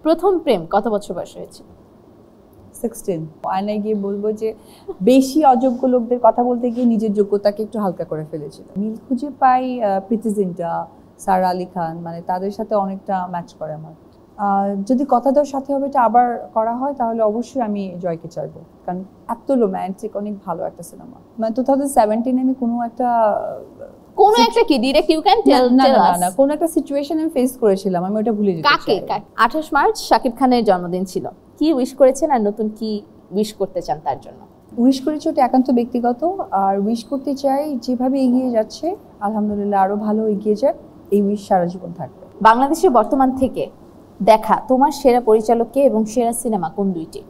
প্রথম প্রেম কত বছর বয়স হয়েছিল? 16। আয়নায় গিয়ে বলবো যে বেশি অযোগ্য লোকদের কথা বলতে গিয়ে নিজের যোগ্যতাকে একটু হালকা করে ফেলেছিল। মিল খুঁজে পাই প্রীতি জিন্টা, সারা আলী খান, মানে তাদের সাথে অনেকটা ম্যাচ করে আমার। যদি কথা দেওয়ার সাথে হবে এটা আবার করা হয় তাহলে অবশ্যই আমি জয়কে চাইবো, কারণ এত রোম্যান্টিক, অনেক ভালো একটা সিনেমা। মানে 2017 আমি কোনো একটা কি ডিরেক্ট ইউ ক্যান টেল না কোন একটা সিচুয়েশন আমি ফেস করেছিলাম, আমি ওটা ভুলে যেতে চাই। 28 মার্চ শাকিব খানের জন্মদিন ছিল, কি উইশ করেছেন আর নতুন কি উইশ করতে চান তার জন্য? উইশ করেছি ওটা একান্ত ব্যক্তিগত, আর উইশ করতে চাই যেভাবে এগিয়ে যাচ্ছে আলহামদুলিল্লাহ আরো ভালো এগিয়ে যাক, এই উইশ সারা জীবন থাকবে। বাংলাদেশের বর্তমান থেকে দেখা তোমার সেরা পরিচালক কে এবং সেরা সিনেমা কোন দুইটি?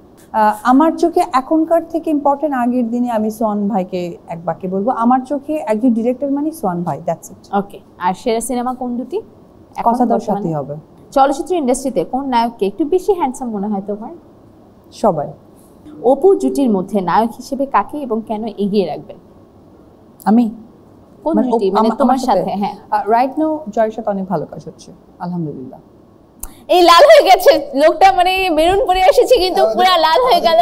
আমার চোখে এখনকার থেকে ইম্পর্টেন্ট, আগের দিনে আমি সোহান ভাইকে এক বাক্যে বলবো, আমার চোখে একজন ডিরেক্টর মানে সোহান ভাই, দ্যাটস ইট। ওকে, আর সেরা সিনেমা কোন দুটি? কথা দেওয়ার সাথেই হবে। চলচ্চিত্র ইন্ডাস্ট্রিতে কোন নায়ককে একটু বেশি হ্যান্ডসাম মনে হয় তোমার? সবাই। অপু জুটির মধ্যে নায়ক হিসেবে কাকে এবং কেন এগিয়ে রাখবেন? আমি কোন জুটি মানে তোমার সাথে? হ্যাঁ, রাইট নাও জয়ের সাথে অনেক ভালো কাজ হচ্ছে আলহামদুলিল্লাহ। এই লাল হয়ে গেছে লোকটা, মানে মেরুন পরে এসেছে কিন্তু পুরো লাল হয়ে গেল।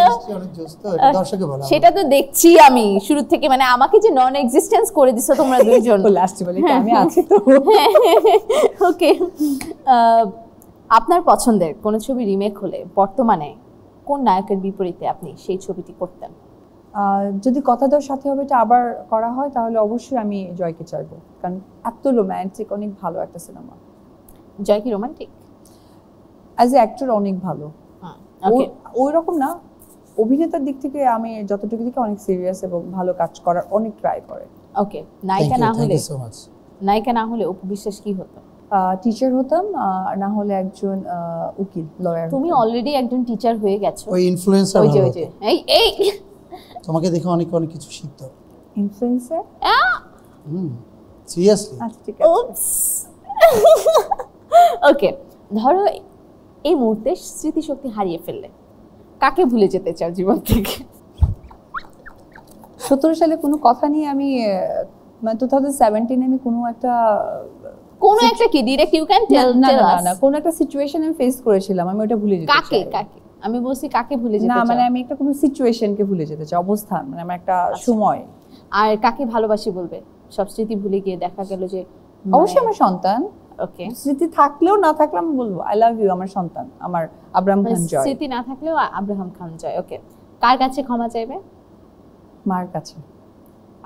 সেটা তো দেখছি আমি শুরু থেকে, মানে আমাকে যে নন এক্সিস্টেন্স করে দিছো তোমরা দুইজন। লাস্টে বলি আমি আছি তো। ওকে, আপনার পছন্দের কোন ছবি রিমেক হলে বর্তমানে কোন নায়কের বিপরীতে আপনি সেই ছবিটি করতেন? যদি কথা দেওয়ার সাথে হবে এটা আবার করা হয় তাহলে অবশ্যই আমি জয়কে চাইবো, কারণ এত রোম্যান্টিক, অনেক ভালো একটা সিনেমা। জয় কি রোমান্টিক? অ্যাজ এ অ্যাক্টর অনেক ভালো, ওই রকম না, অভিনেতার দিক থেকে আমি যতটুকু দিকে অনেক সিরিয়াস এবং ভালো কাজ করার অনেক ট্রাই করে। ওকে, নায়িকা না হলে অপু বিশ্বাস কি হতো? টিচার হতাম, না হলে একজন উকিল, লয়ার। তুমি অলরেডি একজন টিচার হয়ে গেছো। ওই ইনফ্লুয়েন্সার, এই তোমাকে দেখে অনেক কিছু শিখতে হবে। ইনফ্লুয়েন্সার? সিরিয়াসলি? আচ্ছা ঠিক আছে। ওকে, ধরো এই মুহূর্তে স্মৃতিশক্তি হারিয়ে ফেললে কাকে ভুলে যেতে চাও জীবন থেকে? 17 সালে কোনো কথা নিয়ে আমি, মানে 2017 আমি কোনো একটা কি ডিরেক্ট ইউ ক্যান টেল না কোন একটা সিচুয়েশন আমি ফেস করেছিলাম, আমি ওটা ভুলে যেতে চাই। কাকে আমি বলছি কাকে ভুলে যেতে চাও? না মানে আমি একটা কোনো সিচুয়েশনকে ভুলে যেতে চাই, অবস্থান, মানে আমার একটা সময়। আর কাকে ভালোবাসি বলবে? সব স্মৃতি ভুলে গিয়ে দেখা গেল যে অবশ্যই আমার সন্তান। ওকে, স্মৃতি থাকলেও না থাকলেও আমি বলবো আই লাভ ইউ আমার সন্তান, আমার আব্রাহাম খান জয়। স্মৃতি না থাকলেও আব্রাহাম খান জয়। ওকে, কার কাছে ক্ষমা চাইবে? মার কাছে।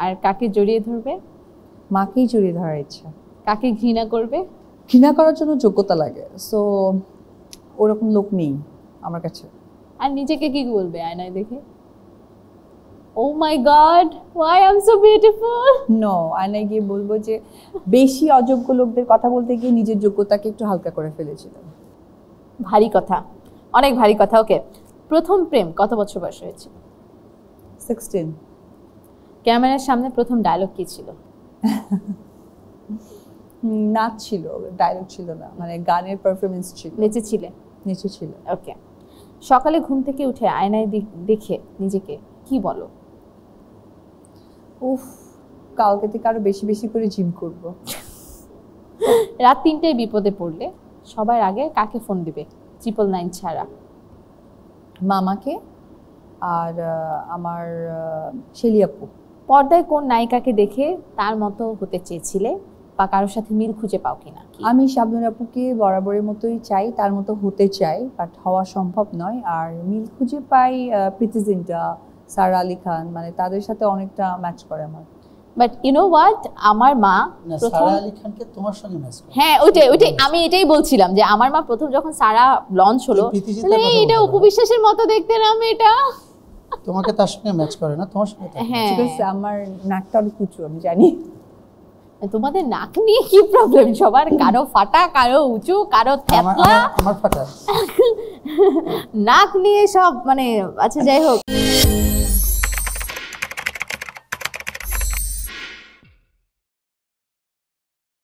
আর কাকে জড়িয়ে ধরবে? মাকেই জড়িয়ে ধরার ইচ্ছা। কাকে ঘৃণা করবে? ঘৃণা করার জন্য যোগ্যতা লাগে, সো ওরকম লোক নেই আমার কাছে। আর নিজেকে কি বলবে আয়নায় দেখে? Oh my god, why I'm so beautiful? No, আয়নায় গিয়ে বলবো যে বেশি অযোগ্য লোকদের কথা বলতে গিয়ে নিজের যোগ্যতাকে একটু হালকা করে ফেলেছিলাম। ভারী কথা, অনেক ভারী কথা। ওকে, প্রথম প্রেম কত বছর বয়স হয়েছিল? 16। ক্যামেরার সামনে প্রথম ডায়লগ কি ছিল? নাচ ছিল, ডায়লগ ছিল না, মানে গানের পারফরমেন্স ছিল। নিচে ছিল। ওকে, সকালে ঘুম থেকে উঠে আয়নায় দেখে নিজেকে কি বলো? উফ, কালকে থেকে আরো বেশি বেশি করে জিম করব। রাত 3টায় বিপদে পড়লে সবার আগে কাকে ফোন দিবে 999 ছাড়া? মামাকে আর আমার শেলি আপু। পর্দায় কোন নায়িকাকে দেখে তার মতো হতে চেয়েছিলে বা কারোর সাথে মিল খুঁজে পাও কিনা? আমি শাবনূর আপুকে বরাবরের মতোই চাই, তার মতো হতে চাই, বাট হওয়া সম্ভব নয়। আর মিল খুঁজে পাই প্রীতি জিন্টা, সারা আলী খান, মানে তাদের সাথে অনেকটা ম্যাচ করে আমার। বাট ইউ নো হোয়াট, আমার মা প্রথম সারা আলী খানকে তোমার সঙ্গে ম্যাচ করে। হ্যাঁ, ওইটাই আমি এটাই বলছিলাম যে আমার মা প্রথম যখন সারা লঞ্চ হলো, এটা অপু বিশ্বাসের মতো দেখতে না মেয়েটা, তোমাকে তার সঙ্গে ম্যাচ করে না, তোমার সঙ্গে। হ্যাঁ ঠিক আছে, আমার নাকটা অনেক উঁচু আমি জানি। তোমাদের নাক নিয়ে কি প্রবলেম সবার? কারো ফাটা, কারো উঁচু, কারো থ্যাপলা। আমার ফাটা নাক নিয়ে সব, মানে আচ্ছা যাই হোক।